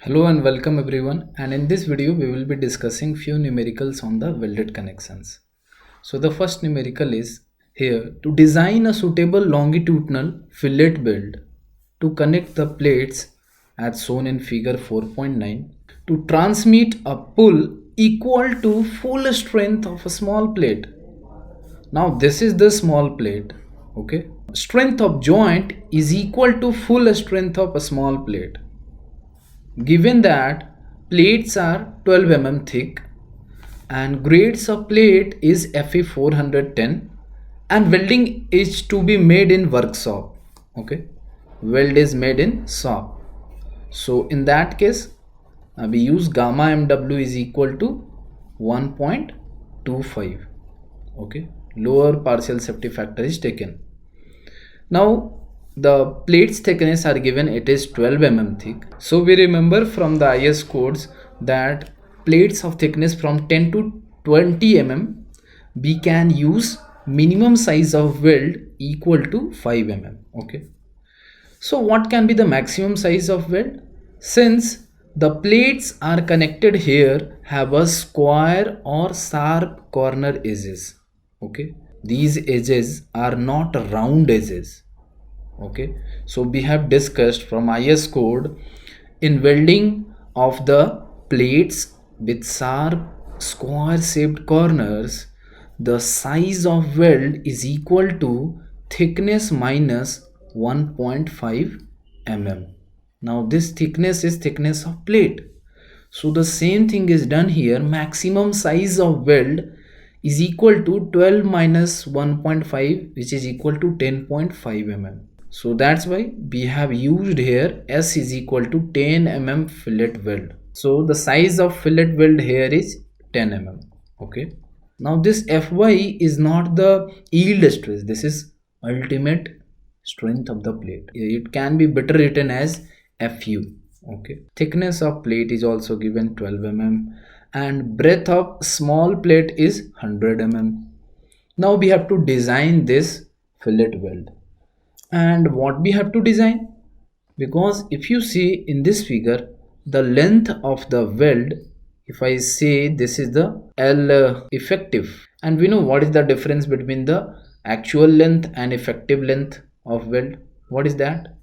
Hello and welcome everyone, and in this video we will be discussing few numericals on the welded connections. So the first numerical is here: to design a suitable longitudinal fillet belt to connect the plates as shown in figure 4.9 to transmit a pull equal to full strength of a small plate. Now this is the small plate, okay? Strength of joint is equal to full strength of a small plate. Given that plates are 12 mm thick and grades of plate is Fe 410 and welding is to be made in workshop, okay, weld is made in shop. So in that case we use gamma mw is equal to 1.25, okay, lower partial safety factor is taken. Now the plates thickness are given, it is 12 mm thick. So we remember from the IS codes that plates of thickness from 10 to 20 mm we can use minimum size of weld equal to 5 mm, okay. So what can be the maximum size of weld? Since the plates are connected here have a square or sharp corner edges, okay, these edges are not round edges, okay. So we have discussed from IS code in welding of the plates with sharp square shaped corners, the size of weld is equal to thickness minus 1.5 mm. Now this thickness is thickness of plate, so the same thing is done here. Maximum size of weld is equal to 12 minus 1.5, which is equal to 10.5 mm. So that's why we have used here S is equal to 10 mm fillet weld. So the size of fillet weld here is 10 mm, okay. Now this Fy is not the yield stress, this is ultimate strength of the plate. It can be better written as Fu, okay. Thickness of plate is also given 12 mm and breadth of small plate is 100 mm. Now we have to design this fillet weld. And what we have to design, because if you see in this figure the length of the weld, if I say this is the L effective, and we know what is the difference between the actual length and effective length of weld. What is that?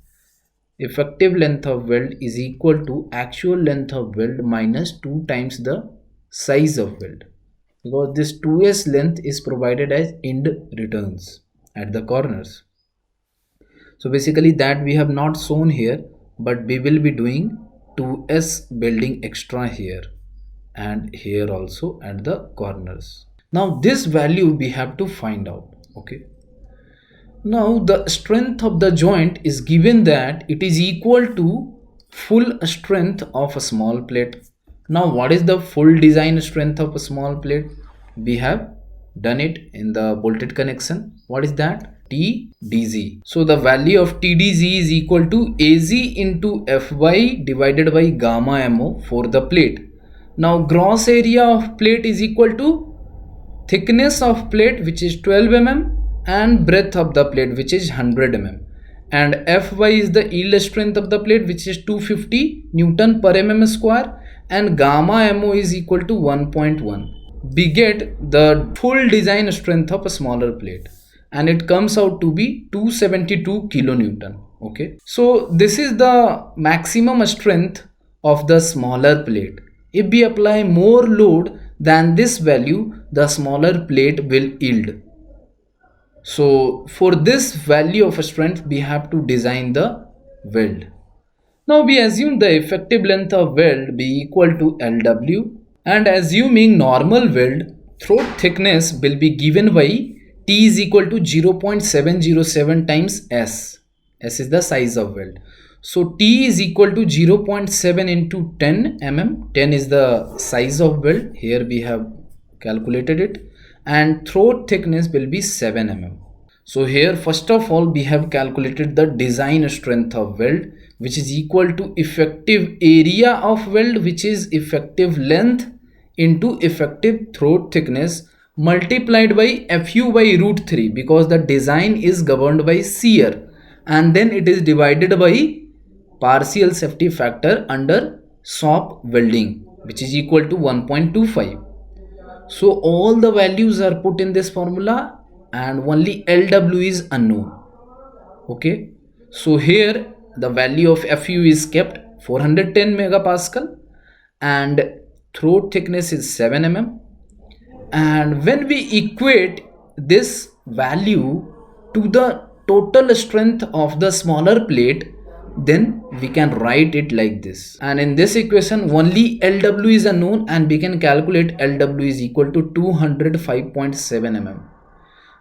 Effective length of weld is equal to actual length of weld minus 2 times the size of weld, because this 2s length is provided as end returns at the corners. So basically that we have not shown here, but we will be doing 2s building extra here and here also at the corners. Now this value we have to find out, okay. Now the strength of the joint is given that it is equal to full strength of a small plate. Now what is the full design strength of a small plate? We have done it in the bolted connection. What is that? TDZ. So the value of TDZ is equal to AZ into Fy divided by gamma mo for the plate. Now gross area of plate is equal to thickness of plate, which is 12 mm, and breadth of the plate, which is 100 mm, and Fy is the yield strength of the plate, which is 250 Newton per mm square, and gamma mo is equal to 1.1. we get the full design strength of a smaller plate, and it comes out to be 272 kilonewton, okay. So this is the maximum strength of the smaller plate. If we apply more load than this value, the smaller plate will yield. So for this value of strength we have to design the weld. Now we assume the effective length of weld be equal to Lw, and assuming normal weld, throat thickness will be given by T is equal to 0.707 times S. S is the size of weld. So T is equal to 0.7 into 10 mm. 10 is the size of weld. Here we have calculated it. And throat thickness will be 7 mm. So here first of all we have calculated the design strength of weld, which is equal to effective area of weld, which is effective length into effective throat thickness multiplied by Fu by root 3, because the design is governed by shear, and then it is divided by partial safety factor under shop welding, which is equal to 1.25. So all the values are put in this formula and only LW is unknown. Okay, so here the value of Fu is kept 410 megapascal and throat thickness is 7 mm. And when we equate this value to the total strength of the smaller plate, then we can write it like this. And in this equation only LW is unknown and we can calculate LW is equal to 205.7 mm.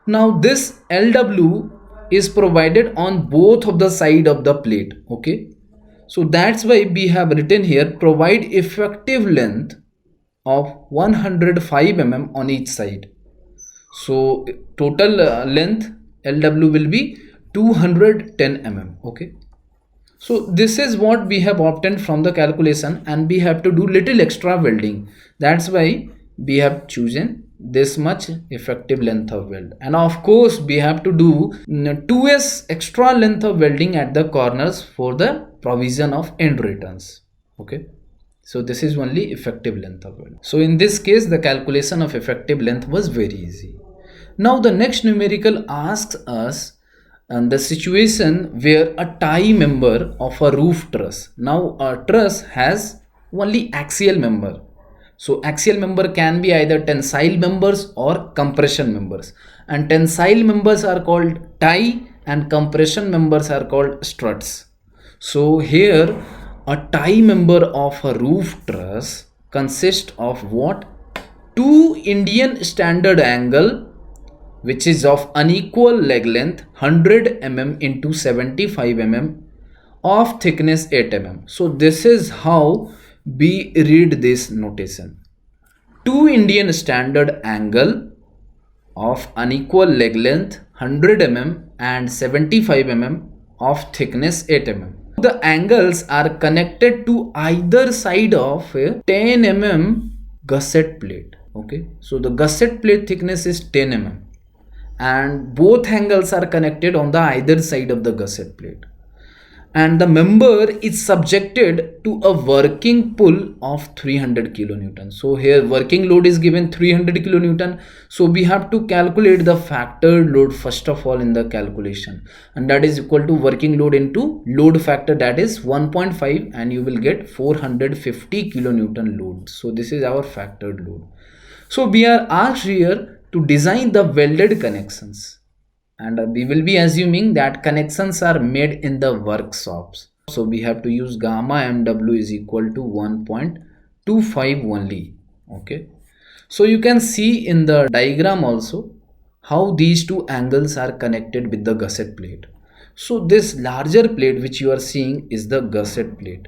Now this LW is provided on both of the side of the plate. Okay, so that's why we have written here provide effective length of 105 mm on each side. So total length LW will be 210 mm. Okay, so this is what we have obtained from the calculation, and we have to do little extra welding. That's why we have chosen this much effective length of weld, and of course we have to do 2s extra length of welding at the corners for the provision of end returns. Okay, so this is only effective length of weld. So in this case the calculation of effective length was very easy. Now the next numerical asks us the situation where a tie member of a roof truss. Now a truss has only axial member. So axial member can be either tensile members or compression members, and tensile members are called tie and compression members are called struts. So here a tie member of a roof truss consists of what? Two Indian standard angle which is of unequal leg length 100 mm into 75 mm of thickness 8 mm. So this is how we read this notation. Two Indian standard angle of unequal leg length 100 mm and 75 mm of thickness 8 mm. The angles are connected to either side of a 10 mm gusset plate. Okay, so the gusset plate thickness is 10 mm and both angles are connected on the either side of the gusset plate, and the member is subjected to a working pull of 300 kilonewton. So here working load is given 300 kilonewton, so we have to calculate the factored load first of all in the calculation, and that is equal to working load into load factor, that is 1.5, and you will get 450 kilonewton load. So this is our factored load. So we are asked here to design the welded connections, and we will be assuming that connections are made in the workshops. So we have to use gamma mw is equal to 1.25 only. Okay, so you can see in the diagram also how these two angles are connected with the gusset plate. So this larger plate which you are seeing is the gusset plate,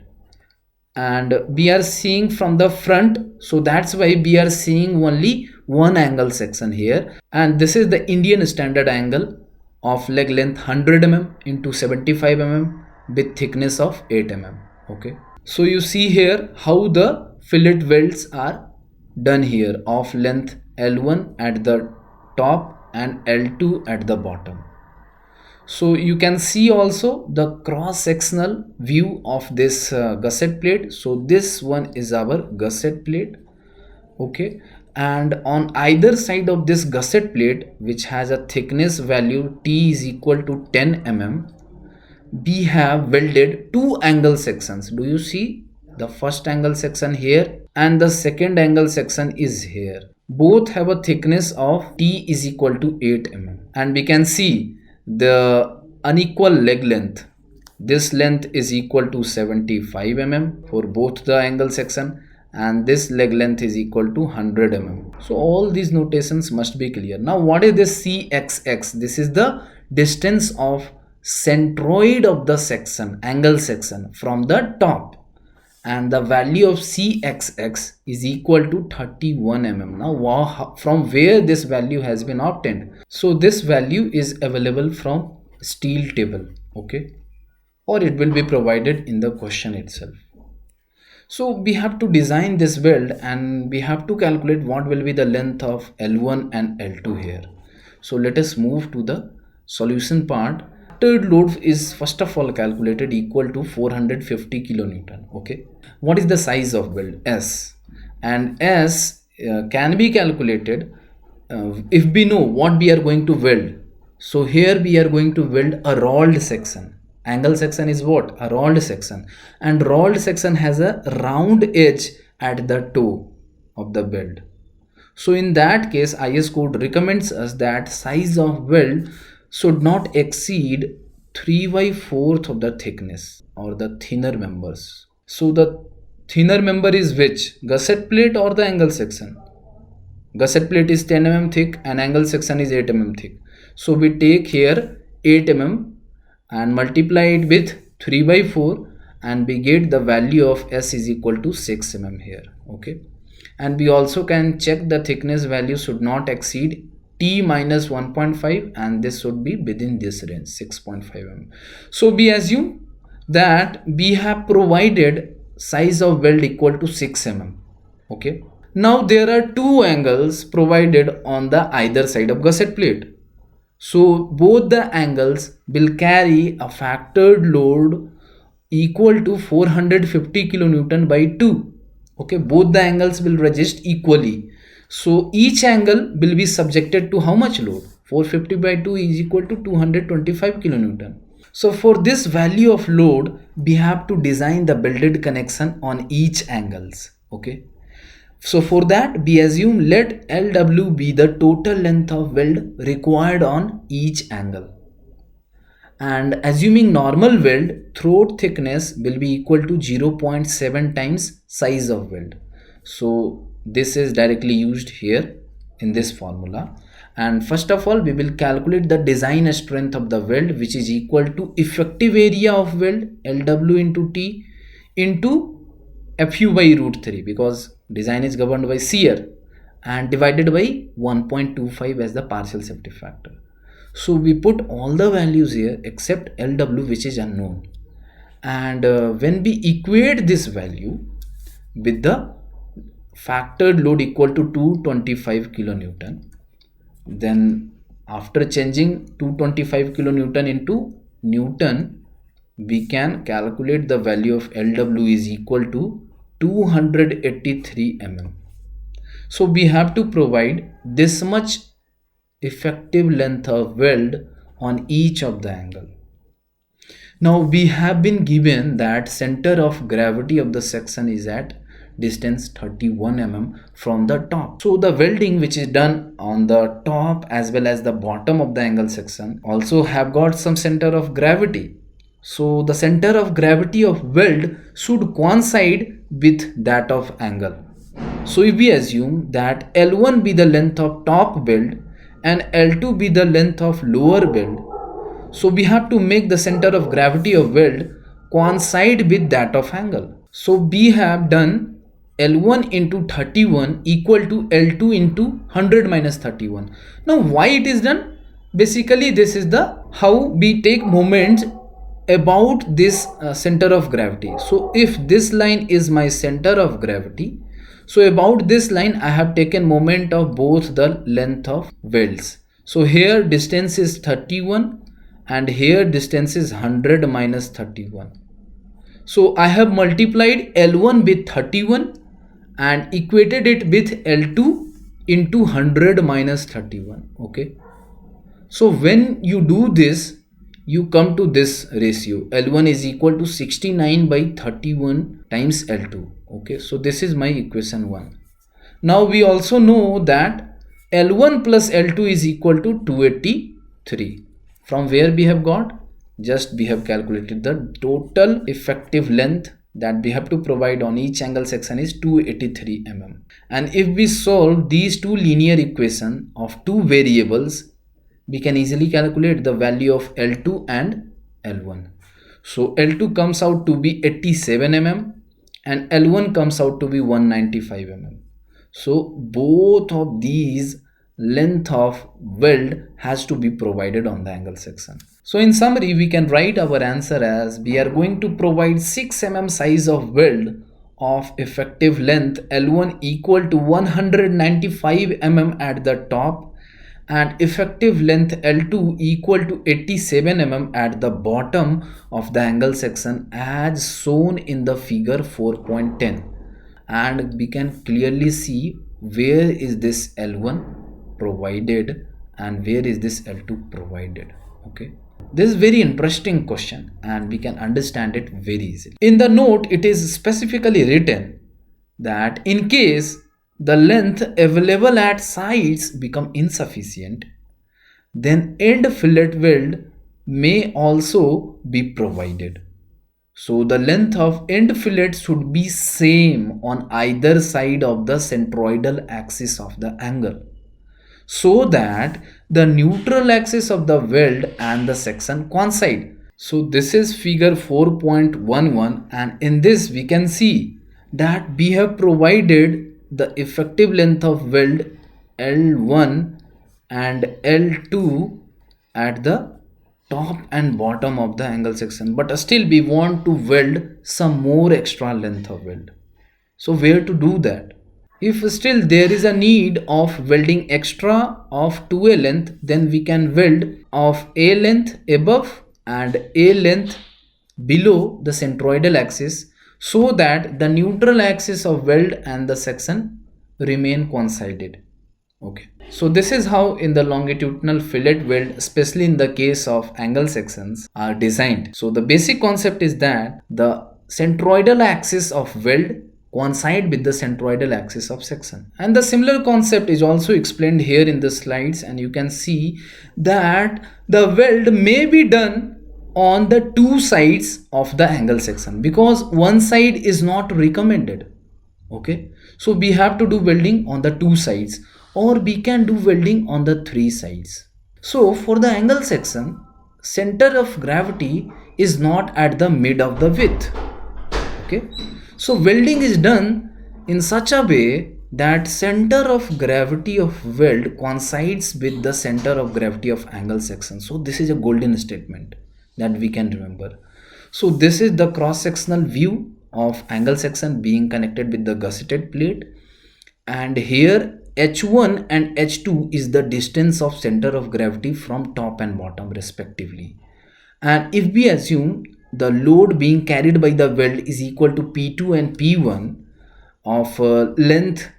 and we are seeing from the front, so that's why we are seeing only one angle section here, and this is the Indian standard angle of leg length 100 mm into 75 mm with thickness of 8 mm. Okay, so you see here how the fillet welds are done here of length L1 at the top and L2 at the bottom. So you can see also the cross-sectional view of this gusset plate. So this one is our gusset plate. Okay, and on either side of this gusset plate, which has a thickness value T is equal to 10 mm, we have welded two angle sections. Do you see the first angle section here and the second angle section is here? Both have a thickness of T is equal to 8 mm, and we can see the unequal leg length. This length is equal to 75 mm for both the angle section, and this leg length is equal to 100 mm. So all these notations must be clear. Now what is this CXX? This is the distance of centroid of the section, angle section from the top, and the value of CXX is equal to 31 mm. Now from where this value has been obtained? So this value is available from steel table. Okay, or it will be provided in the question itself. So we have to design this weld and we have to calculate what will be the length of L1 and L2 here. So let us move to the solution part. factored load is first of all calculated equal to 450 kilonewton. Okay, what is the size of weld? S, and S can be calculated if we know what we are going to weld. So here we are going to weld a rolled section. Angle section is what? A rolled section, and rolled section has a round edge at the toe of the weld. So in that case, IS code recommends us that size of weld should not exceed 3/4 of the thickness or the thinner members. So the thinner member is which? Gusset plate or the angle section? Gusset plate is 10 mm thick and angle section is 8 mm thick. So we take here 8 mm and multiply it with 3/4 and we get the value of S is equal to 6 mm here. Okay, and we also can check the thickness value should not exceed T minus 1.5 and this should be within this range 6.5 mm. So we assume that we have provided size of weld equal to 6 mm. Okay, now there are two angles provided on the either side of gusset plate. So both the angles will carry a factored load equal to 450 kilonewton by 2. Okay, both the angles will resist equally. So each angle will be subjected to how much load? 450 by 2 is equal to 225 kilonewton. So for this value of load, we have to design the welded connection on each angles. Okay. So for that, we assume let LW be the total length of weld required on each angle. And assuming normal weld, throat thickness will be equal to 0.7 times size of weld. So this is directly used here in this formula. And first of all, we will calculate the design strength of the weld, which is equal to effective area of weld LW into T into Fu by root 3, because design is governed by shear, and divided by 1.25 as the partial safety factor. So we put all the values here except LW, which is unknown, and when we equate this value with the factored load equal to 225 kilonewton, then after changing 225 kilonewton into Newton, we can calculate the value of LW is equal to 283 mm. So we have to provide this much effective length of weld on each of the angle. Now we have been given that center of gravity of the section is at distance 31 mm from the top. So the welding which is done on the top as well as the bottom of the angle section also have got some center of gravity. So the center of gravity of weld should coincide with that of angle. So if we assume that L1 be the length of top weld and L2 be the length of lower weld, so we have to make the center of gravity of weld coincide with that of angle. So we have done L1 into 31 equal to L2 into 100 minus 31. Now why it is done? Basically this is the how we take moments about this center of gravity. So if this line is my center of gravity, so about this line I have taken moment of both the length of welds. So here distance is 31 and here distance is 100 minus 31. So I have multiplied L1 with 31 and equated it with L2 into 100 minus 31. Okay, so when you do this, you come to this ratio. L1 is equal to 69 by 31 times L2. Okay, so this is my equation 1. Now we also know that L1 plus L2 is equal to 283. From where we have got? Just we have calculated the total effective length that we have to provide on each angle section is 283 mm. And if we solve these two linear equations of two variables, we can easily calculate the value of L2 and L1. So L2 comes out to be 87 mm and L1 comes out to be 195 mm. So both of these length of weld has to be provided on the angle section. So in summary, we can write our answer as we are going to provide 6 mm size of weld of effective length L1 equal to 195 mm at the top and effective length L2 equal to 87 mm at the bottom of the angle section as shown in the figure 4.10, and we can clearly see where is this L1 provided and where is this L2 provided. Okay, this is very interesting question and we can understand it very easily. In the note it is specifically written that in case the length available at sides become insufficient, then end fillet weld may also be provided. So the length of end fillet should be same on either side of the centroidal axis of the angle, so that the neutral axis of the weld and the section coincide. So this is figure 4.11, and in this we can see that we have provided the effective length of weld L1 and L2 at the top and bottom of the angle section, but still we want to weld some more extra length of weld. So where to do that? If still there is a need of welding extra of 2A length, then we can weld of A length above and A length below the centroidal axis, so that the neutral axis of weld and the section remain coincided. Okay, so this is how in the longitudinal fillet weld, especially in the case of angle sections, are designed. So the basic concept is that the centroidal axis of weld coincide with the centroidal axis of section, and the similar concept is also explained here in the slides, and you can see that the weld may be done on the two sides of the angle section because one side is not recommended. Okay, so we have to do welding on the two sides, or we can do welding on the three sides. So for the angle section, center of gravity is not at the mid of the width. Okay, so welding is done in such a way that center of gravity of weld coincides with the center of gravity of angle section. So this is a golden statement that we can remember. So this is the cross-sectional view of angle section being connected with the gusseted plate, and here H1 and H2 is the distance of center of gravity from top and bottom respectively. And if we assume the load being carried by the weld is equal to P2 and P1 of length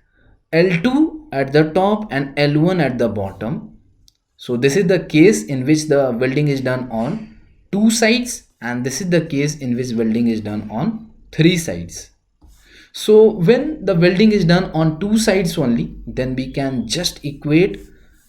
L2 at the top and L1 at the bottom. So this is the case in which the welding is done on two sides, and this is the case in which welding is done on three sides. So when the welding is done on two sides only, then we can just equate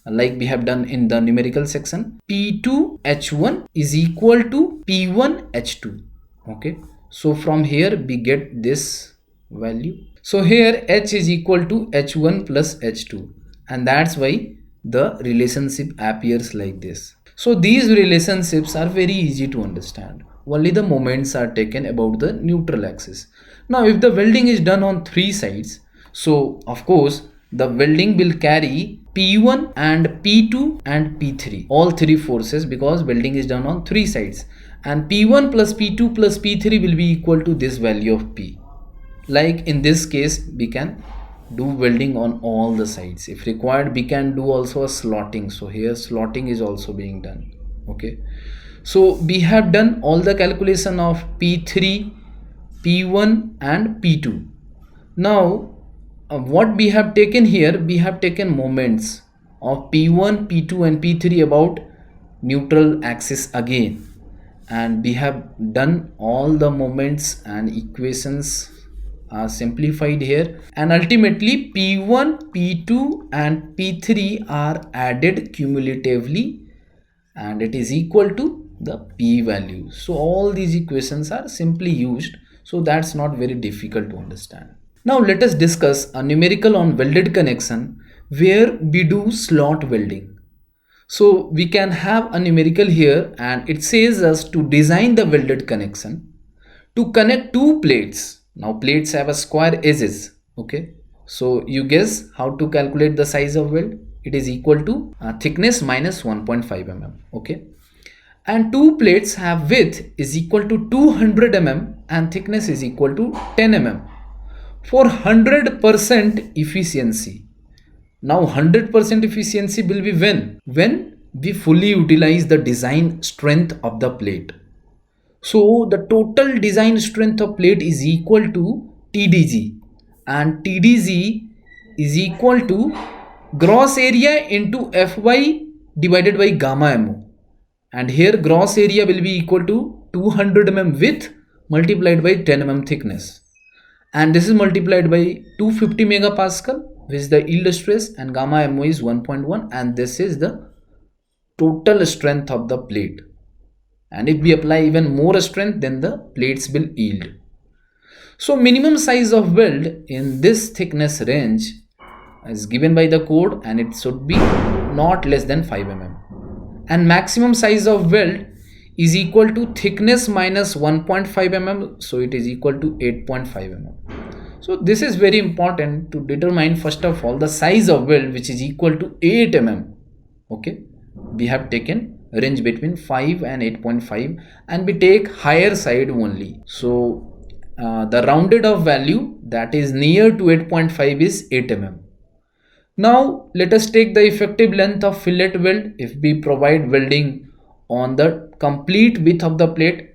like we have done in the numerical section. P2 H1 is equal to P1 H2. Okay, so from here we get this value. So here H is equal to H1 plus H2, and that's why the relationship appears like this. So these relationships are very easy to understand. Only the moments are taken about the neutral axis. Now if the welding is done on three sides, so of course the welding will carry P1 and P2 and P3, all three forces, because welding is done on three sides, and P1 plus P2 plus P3 will be equal to this value of P. Like in this case we can do welding on all the sides. If required we can do also a slotting. So here slotting is also being done. Okay, so we have done all the calculation of P3, P1 and P2. Now what we have taken here, we have taken moments of P1, P2 and P3 about neutral axis again, and we have done all the moments and equations are simplified here, and ultimately P1, P2 and P3 are added cumulatively and it is equal to the P value. So all these equations are simply used, so that's not very difficult to understand. Now let us discuss a numerical on welded connection where we do slot welding. So we can have a numerical here, and it says us to design the welded connection to connect two plates. Now plates have a square edges. Okay, so you guess how to calculate the size of weld. It is equal to thickness minus 1.5 mm. Okay, and two plates have width is equal to 200 mm and thickness is equal to 10 mm. For 100% efficiency, Now 100% efficiency will be when we fully utilize the design strength of the plate. So the total design strength of plate is equal to TDG, and TDG is equal to gross area into Fy divided by gamma mo, and here gross area will be equal to 200 mm width multiplied by 10 mm thickness, and this is multiplied by 250 megapascal, which is the yield stress, and gamma mo is 1.1, and this is the total strength of the plate. And if we apply even more strength, then the plates will yield. So minimum size of weld in this thickness range is given by the code, and it should be not less than 5 mm, and maximum size of weld is equal to thickness minus 1.5 mm, so it is equal to 8.5 mm. So this is very important to determine first of all the size of weld, which is equal to 8 mm. Okay, we have taken range between 5 and 8.5, and we take higher side only. So the rounded off value that is near to 8.5 is 8 mm. Now let us take the effective length of fillet weld if we provide welding on the complete width of the plate.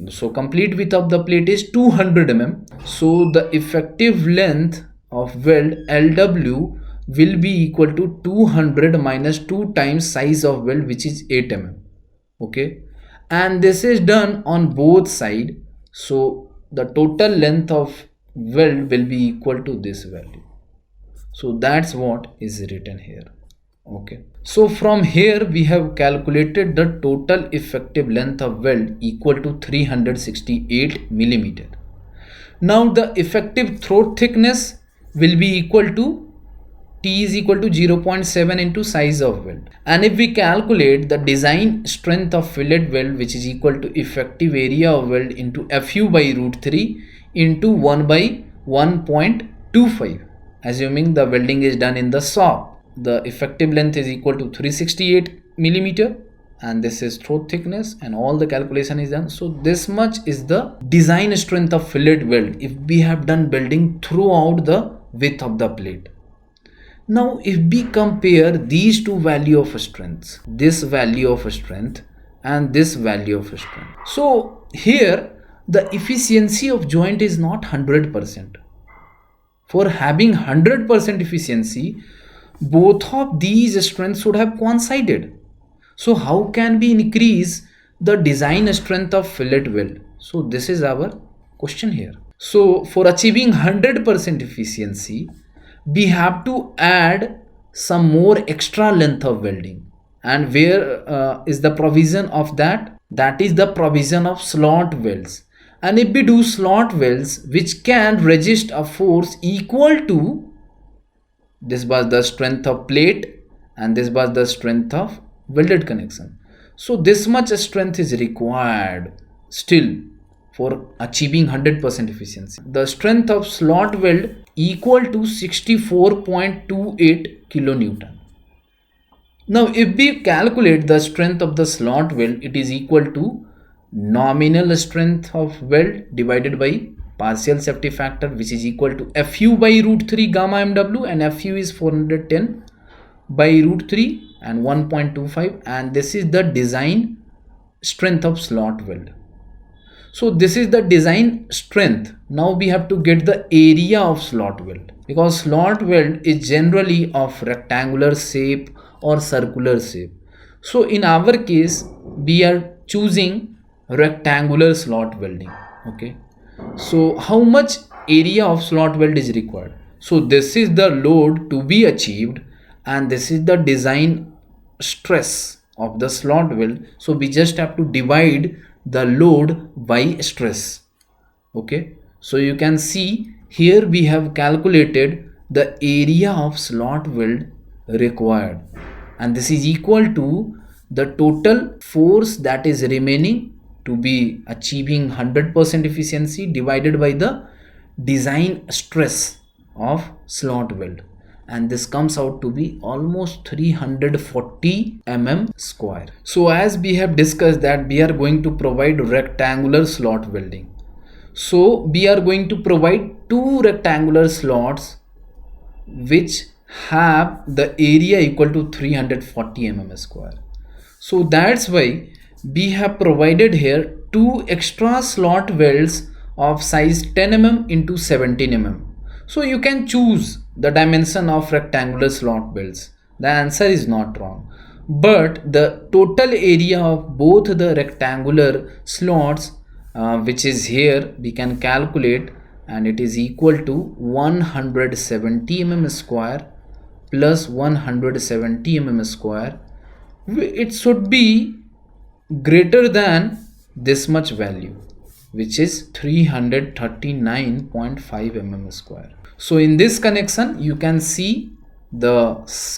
So complete width of the plate is 200 mm. So the effective length of weld LW will be equal to 200 minus 2 times size of weld, which is 8 mm. Okay, and this is done on both sides. So the total length of weld will be equal to this value. So that's what is written here. Okay, so from here we have calculated the total effective length of weld equal to 368 millimeter. Now the effective throat thickness will be equal to T is equal to 0.7 into size of weld, and if we calculate the design strength of fillet weld, which is equal to effective area of weld into Fu by root 3 into 1 by 1.25, assuming the welding is done in the shop, the effective length is equal to 368 millimeter, and this is throat thickness, and all the calculation is done. So this much is the design strength of fillet weld if we have done welding throughout the width of the plate. Now if we compare these two value of strengths, this value of strength and this value of strength, so here the efficiency of joint is not 100%. For having 100% efficiency, both of these strengths should have coincided. So how can we increase the design strength of fillet weld? So this is our question here. So for achieving 100% efficiency, we have to add some more extra length of welding, and where is the provision of that? That is the provision of slot welds. And if we do slot welds which can resist a force equal to, this was the strength of plate and this was the strength of welded connection, so this much strength is required still for achieving 100% efficiency. The strength of slot weld equal to 64.28 kilonewton. Now if we calculate the strength of the slot weld, it is equal to nominal strength of weld divided by partial safety factor, which is equal to Fu by root 3 gamma mw, and Fu is 410 by root 3 and 1.25, and this is the design strength of slot weld. So this is the design strength. Now we have to get the area of slot weld, because slot weld is generally of rectangular shape or circular shape. So in our case we are choosing rectangular slot welding. Okay, so how much area of slot weld is required? So this is the load to be achieved, and this is the design stress of the slot weld. So we just have to divide the load by stress. Okay, so you can see here we have calculated the area of slot weld required, and this is equal to the total force that is remaining to be achieving 100% efficiency divided by the design stress of slot weld, and this comes out to be almost 340 mm square. So as we have discussed that we are going to provide rectangular slot welding, so we are going to provide two rectangular slots which have the area equal to 340 mm square. So that's why we have provided here two extra slot welds of size 10 mm into 17 mm. So you can choose the dimension of rectangular slot welds. The answer is not wrong. But the total area of both the rectangular slots, which is here, we can calculate, and it is equal to 170 mm square plus 170 mm square. It should be greater than this much value, which is 339.5 mm square. So in this connection you can see the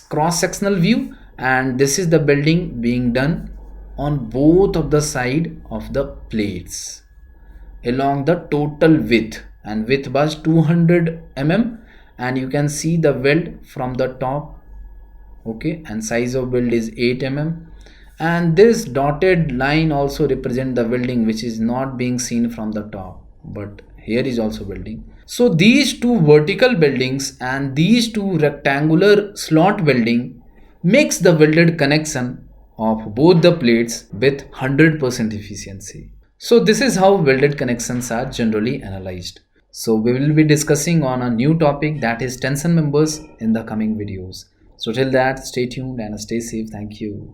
cross-sectional view, and this is the building being done on both of the side of the plates along the total width, and width was 200 mm, and you can see the weld from the top. Okay, and size of weld is 8 mm, and this dotted line also represent the welding which is not being seen from the top, but here is also welding. So these two vertical weldings and these two rectangular slot welding makes the welded connection of both the plates with 100% efficiency. So this is how welded connections are generally analyzed. So we will be discussing on a new topic, that is tension members, in the coming videos. So till that, stay tuned and stay safe. Thank you.